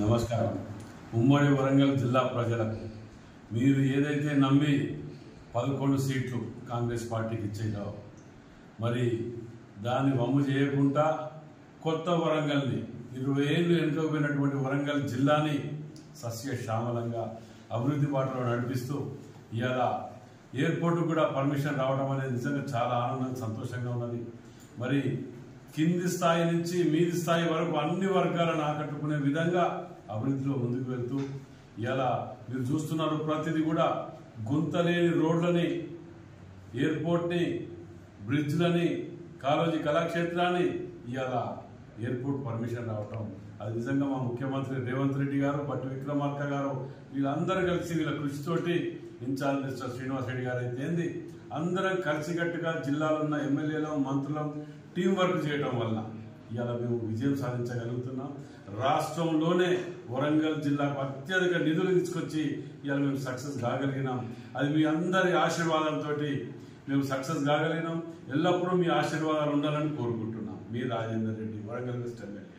నమస్కారం. ఉమ్మడి వరంగల్ జిల్లా ప్రజలకు మీరు ఏదైతే నమ్మి 11 సీట్లు కాంగ్రెస్ పార్టీకి ఇచ్చేదో మరి దాన్ని వమ్ము చేయకుండా కొత్త వరంగల్ని 20 ఏళ్ళు వెనుకపోయినటువంటి వరంగల్ జిల్లాని సస్యశ్యామలంగా అభివృద్ధి బాటలో నడిపిస్తూ ఇవాళ ఎయిర్పోర్ట్ కూడా పర్మిషన్ రావడం అనేది నిజంగా చాలా ఆనందంగా సంతోషంగా ఉన్నది. మరి కింది స్థాయి నుంచి మీది స్థాయి వరకు అన్ని వర్గాలను ఆకట్టుకునే విధంగా అభివృద్ధిలో ముందుకు వెళ్తూ ఇలా మీరు చూస్తున్నారు. ప్రతిదీ కూడా గుంతలేని రోడ్లని, ఎయిర్పోర్ట్ని, బ్రిడ్జ్లని, కాళోజీ కళాక్షేత్రాన్ని ఇలా ఎయిర్పోర్ట్ పర్మిషన్ రావటం అది నిజంగా మా ముఖ్యమంత్రి రేవంత్ రెడ్డి గారు, బట్టి విక్రమార్క గారు వీళ్ళందరూ కలిసి వీళ్ళ కృషితోటి ఇన్ఛార్జ్ మినిస్టర్ శ్రీనివాస్ రెడ్డి గారు అయితే అందరం కలిసికట్టుగా జిల్లాలో ఉన్న ఎమ్మెల్యేలు, మంత్రులం టీం వర్క్ చేయడం వల్ల ఇవాళ మేము విజయం సాధించగలుగుతున్నాం. రాష్ట్రంలోనే వరంగల్ జిల్లాకు అత్యధిక నిధులు తీసుకొచ్చి ఇవాళ మేము సక్సెస్ కాగలిగినాం. అది మీ అందరి ఆశీర్వాదంతో మేము సక్సెస్ కాగలిగినాం. ఎల్లప్పుడూ మీ ఆశీర్వాదాలు ఉండాలని కోరుకుంటున్నాం. మీ రాజేందర్ రెడ్డి, వరంగల్ వెస్ట్ ఎమ్మెల్యే.